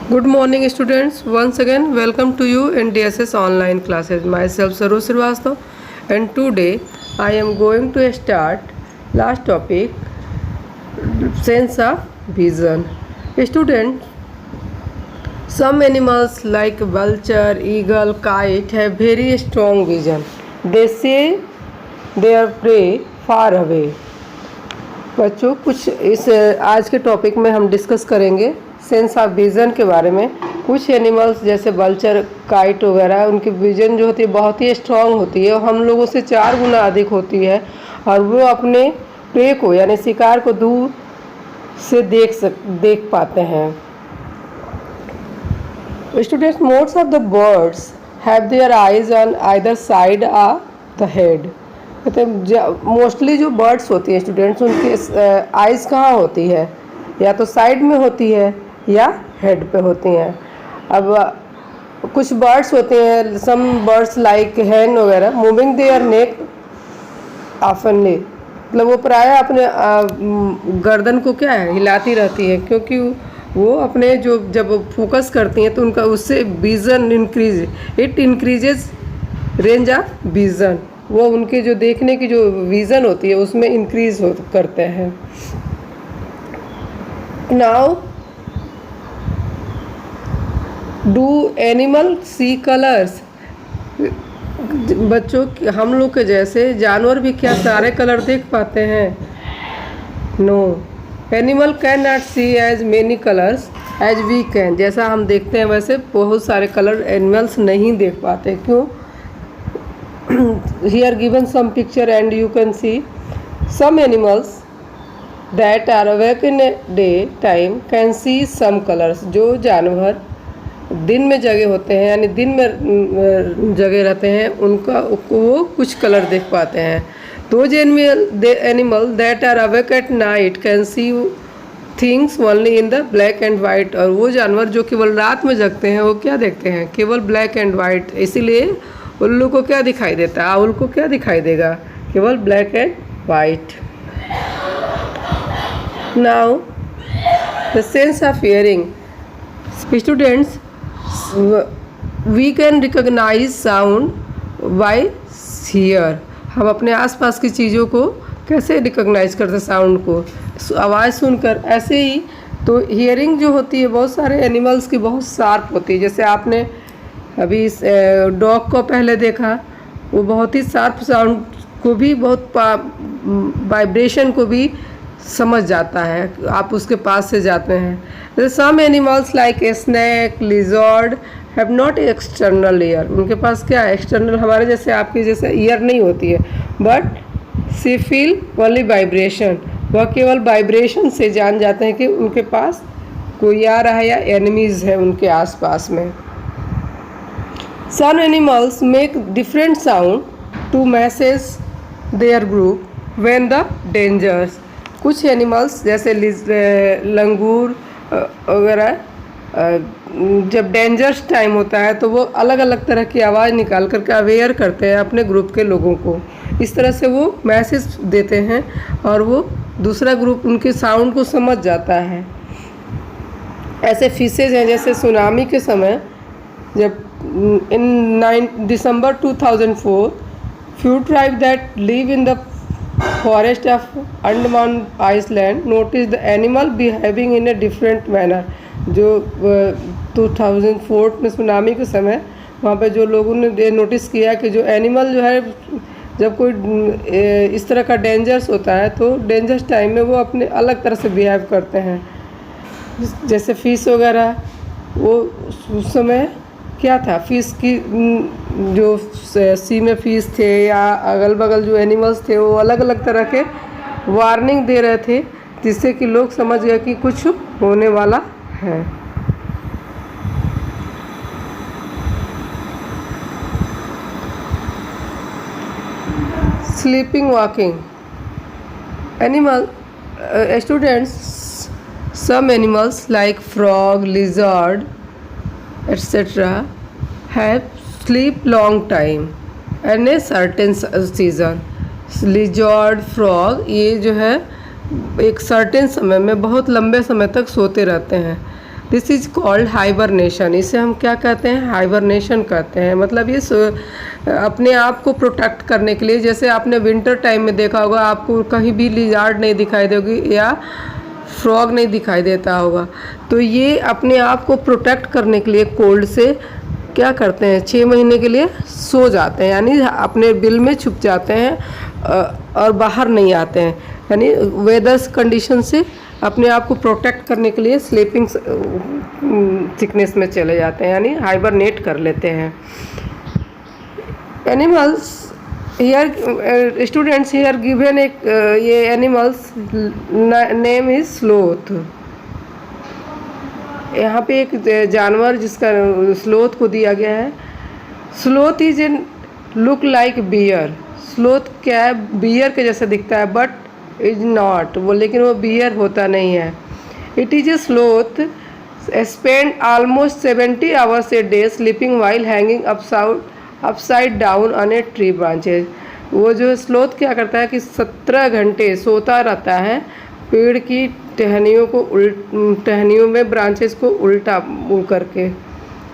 Good morning students. Once again welcome to you in DSS online classes. Myself Saru Srivastava and today I am going to start last topic sense of vision. Students, some animals like vulture, eagle, kite have very strong vision. They see their prey far away. बच्चों कुछ इस आज के topic में हम discuss करेंगे sense of vision के बारे में। कुछ एनिमल्स जैसे वल्चर, काइट वगैरह, उनकी विज़न जो होती है बहुत ही स्ट्रांग होती है और हम लोगों से 4 गुना अधिक होती है और वो अपने प्रे को यानी शिकार को दूर से देख पाते हैं। Students, most of the birds have their eyes on either side of the head. कहते हैं मोस्टली जो बर्ड्स होती हैं स्टूडेंट्स, उनकी आइज़ कहाँ होती है? या तो साइड में होती है या हेड पे होती हैं। अब कुछ बर्ड्स होते हैं, सम बर्ड्स लाइक हैन वगैरह, मूविंग देयर नेक ऑफनली, मतलब वो प्रायः अपने गर्दन को क्या है हिलाती रहती है, क्योंकि वो अपने जो जब फोकस करती हैं तो उनका उससे vision it increases range of vision. वो उनके जो देखने की जो विज़न होती है उसमें इंक्रीज करते हैं। Now do animal see colours? बच्चों, हम लोग के जैसे जानवर भी क्या सारे कलर देख पाते हैं? No, animal can not see as many colours as we can. जैसा हम देखते हैं वैसे बहुत सारे कलर एनिमल्स नहीं देख पाते। क्यों? Here given some picture and you can see some animals that are awake in a day time can see some colors। जो जानवर दिन में जगे होते हैं यानी दिन में जगे रहते हैं उनका वो कुछ कलर देख पाते हैं। Those animal that are awake at night can see things only in the black and white। और वो जानवर जो केवल रात में जगते हैं वो क्या देखते हैं? केवल ब्लैक एंड वाइट। इसीलिए उल्लू को क्या दिखाई देता है? आउल को क्या दिखाई देगा? केवल black and white. Now the sense of hearing. Students, we can recognise sound by hear. हम अपने आसपास की चीज़ों को कैसे रिकॉग्नाइज करते हैं? साउंड को आवाज़ सुनकर। ऐसे ही तो हियरिंग जो होती है बहुत सारे एनिमल्स की बहुत शार्प होती है। जैसे आपने अभी इस डॉग को पहले देखा, वो बहुत ही शार्प साउंड को भी, बहुत वाइब्रेशन को भी समझ जाता है। आप उसके पास से जाते हैं। Some animals like snake, lizard have not external ear. उनके पास क्या है? एक्सटर्नल हमारे जैसे आपके जैसे ईयर नहीं होती है, but see feel only vibration. वह केवल वाइब्रेशन से जान जाते हैं कि उनके पास कोई आ रहा है या एनिमीज़ है उनके आसपास में। Some animals make different sound to message their group when the dangers। कुछ एनिमल्स जैसे लंगूर वगैरह जब डेंजरस टाइम होता है तो वो अलग अलग तरह की आवाज़ निकाल करके अवेयर करते हैं अपने ग्रुप के लोगों को। इस तरह से वो मैसेज देते हैं और वो दूसरा ग्रुप उनके साउंड को समझ जाता है। ऐसे फिशेज हैं जैसे सुनामी के समय जब in 9 December 2004 few tribes that live in the forest of Andaman Island noticed the animal behaving in a different manner। जो 2004 में सुनामी के समय वहाँ पे जो लोगों ने नोटिस किया कि जो एनिमल जो है जब कोई इस तरह का डेंजर्स होता है तो डेंजरस टाइम में वो अपने अलग तरह से बिहेव करते हैं। जैसे फिश वगैरह, वो उस समय क्या था, फिश की जो सी में फिश थे या अगल बगल जो एनिमल्स थे वो अलग अलग तरह के वार्निंग दे रहे थे, जिससे कि लोग समझ गए कि कुछ होने वाला है। Sleeping walking animal. Students, some animals like frog, lizard etc. have sleep long time and a certain season। Lizard, frog, ये जो है एक सर्टेन समय में बहुत लंबे समय तक सोते रहते हैं। This is called hibernation. इसे हम क्या कहते हैं? हाइबरनेशन कहते हैं। मतलब ये अपने आप को प्रोटेक्ट करने के लिए, जैसे आपने विंटर टाइम में देखा होगा आपको कहीं भी लिजार्ड नहीं दिखाई देगी या फ्रॉग नहीं दिखाई देता होगा, तो ये अपने आप को प्रोटेक्ट करने के लिए कोल्ड से क्या करते हैं, 6 महीने के लिए सो जाते हैं, यानी अपने बिल में छुप जाते हैं और बाहर नहीं आते हैं, यानी वेदर्स कंडीशन से अपने आप को प्रोटेक्ट करने के लिए स्लीपिंग सिकनेस में चले जाते हैं, यानी हाइबरनेट कर लेते हैं। Animals here students here given एक ये एनिमल्स नेम इज स्लोथ। यहाँ पे एक जानवर जिसका स्लोथ को दिया गया है। Sloth is an look like bear. Sloth क्या है? बियर के जैसा दिखता है, बट इज नॉट वो, लेकिन वो बियर होता नहीं है। It is a sloth spend almost 70 hours a day sleeping while hanging upside down on a tree branches. वो जो स्लोथ क्या करता है कि 17 घंटे सोता रहता है पेड़ की टहनियों में, ब्रांचेस को उल्टा करके,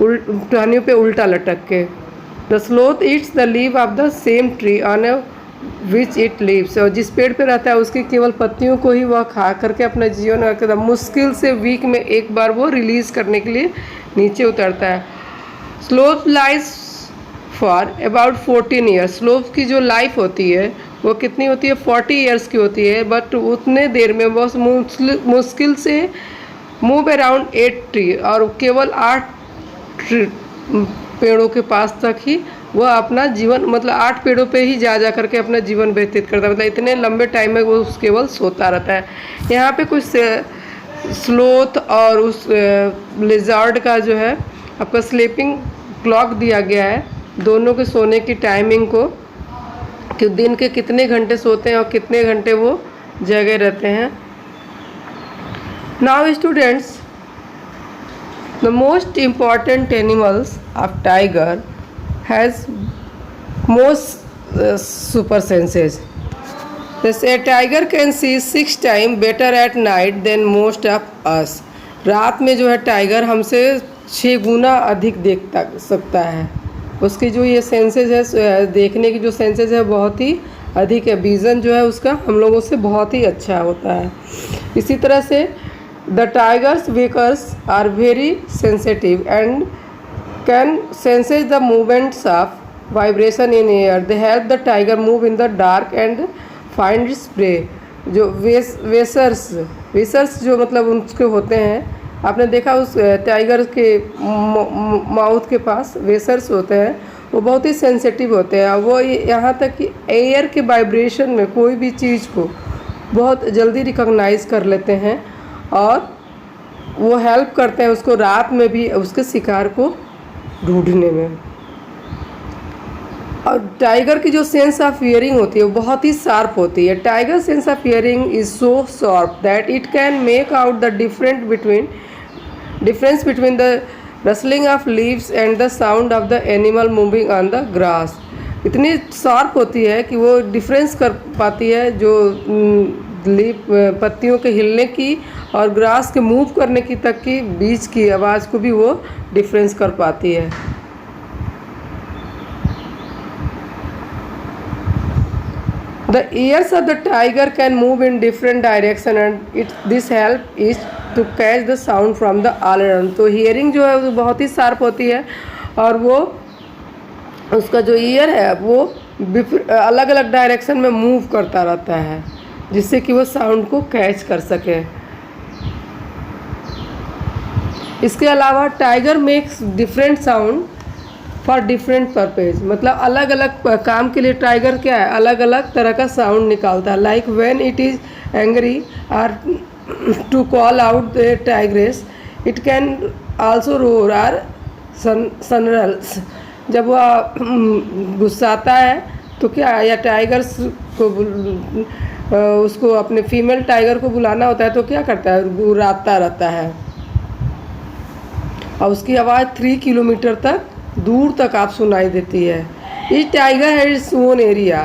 टहनियों पे उल्टा लटक के। The sloth eats the leave of the same tree on which it leaves. और जिस पेड़ पे रहता है उसकी केवल पत्तियों को ही वह खा करके अपना जीवन रखता है। मुश्किल से वीक में एक बार वो रिलीज करने के लिए नीचे उतरता है। Sloth life for about 14 years. Sloth की जो लाइफ होती है वो कितनी होती है? 40 ईयर्स की होती है, बट उतने देर में बहुत मुश्किल से मूव अराउंड 8 ट्री, और केवल 8 पेड़ों के पास तक ही वह अपना जीवन, मतलब 8 पेड़ों पे ही जा करके अपना जीवन व्यतीत करता है। मतलब इतने लंबे टाइम में वो केवल सोता रहता है। यहाँ पे कुछ स्लोथ और उस लिजार्ड का जो है आपका स्लीपिंग क्लॉक दिया गया है, दोनों के सोने की टाइमिंग को, कि दिन के कितने घंटे सोते हैं और कितने घंटे वो जगे रहते हैं। Now students, the most important animals of tiger has most super senses. जैसे tiger can see 6 time better at night than most of us. रात में जो है टाइगर हमसे 6 गुना अधिक देख सकता है। उसकी जो ये सेंसेस है, देखने की जो सेंसेस है बहुत ही अधिक है। विज़न जो है उसका हम लोगों से बहुत ही अच्छा होता है। इसी तरह से the tigers whiskers are very sensitive and can senses the movements of vibration in air. They help the tiger move in the dark and find its prey. जो वेसर्स जो मतलब उसके होते हैं, आपने देखा उस टाइगर के माउथ के पास वेसर्स होते हैं, वो बहुत ही सेंसिटिव होते हैं। वो यहाँ तक कि एयर के वाइब्रेशन में कोई भी चीज़ को बहुत जल्दी रिकॉग्नाइज कर लेते हैं, और वो हेल्प करते हैं उसको रात में भी उसके शिकार को ढूंढने में। और टाइगर की जो सेंस ऑफ हियरिंग होती है वो बहुत ही शार्प होती है। Tiger sense of hearing is so sharp that it can make out the difference between the rustling of leaves and the sound of the animal moving on the grass. इतनी sharp होती है कि वो difference कर पाती है जो leaf पत्तियों के हिलने की और ग्रास के मूव करने की तक की बीच की आवाज़ को भी वो डिफरेंस कर पाती है। The ears of the tiger can move in different direction and this help is to catch the sound from the all around। तो hearing जो है वो बहुत ही शार्प होती है, और वो उसका जो ईयर है वो अलग अलग डायरेक्शन में मूव करता रहता है, जिससे कि वो साउंड को कैच कर सके। इसके अलावा tiger makes different sound for different purpose. मतलब अलग अलग काम के लिए टाइगर क्या है, अलग अलग तरह का साउंड निकालता है। Like when it is angry और to call out the tigress, it can also roar or snarls. जब वह गुस्साता है तो क्या, या टाइगर्स को उसको अपने फीमेल टाइगर को बुलाना होता है तो क्या करता है, गुर्राता रहता है, और उसकी आवाज़ 3 किलोमीटर तक दूर तक आप सुनाई देती है। ये टाइगर है इट्स ओन एरिया।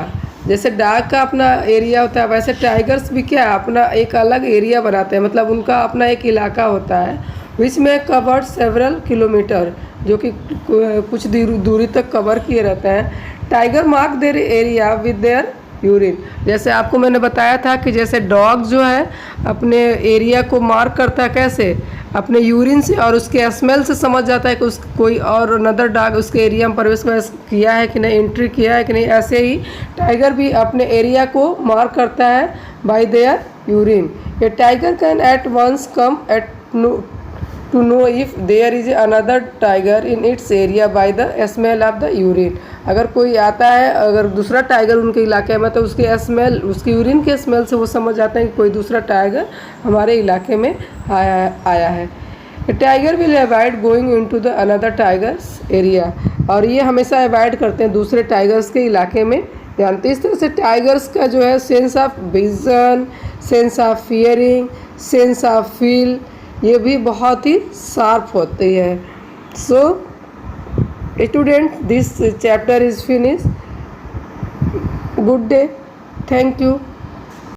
जैसे डॉग का अपना एरिया होता है, वैसे टाइगर्स भी क्या अपना एक अलग एरिया बनाते हैं। मतलब उनका अपना एक इलाका होता है, विच में कवर्ड सेवरल किलोमीटर, जो कि कुछ दूरी तक कवर किए रहते हैं। Tiger mark their area with their urine, जैसे आपको मैंने बताया था कि जैसे डॉग जो है अपने एरिया को मार्क करता है कैसे, अपने यूरिन से, और उसके स्मेल से समझ जाता है कि उस कोई और अनदर डॉग उसके एरिया में प्रवेश किया है कि नहीं, एंट्री किया है कि नहीं। ऐसे ही टाइगर भी अपने एरिया को मार्क करता है by their urine. A tiger can at once come at to know if there is another tiger in its area by the smell of the urine। अगर कोई आता है, अगर दूसरा टाइगर उनके इलाके में, तो उसके स्मेल, उसकी यूरिन के स्मेल से वो समझ जाते हैं कि कोई दूसरा टाइगर हमारे इलाके में आया है। Tiger will avoid going into the another tigers area, और ये हमेशा अवॉइड करते हैं दूसरे टाइगर्स के इलाके में जानते। इस तरह से टाइगर्स का जो है sense of vision, sense of fearing, sense of feel, ये भी बहुत ही शार्प होती है। So student, this chapter is finish. Good day, thank you.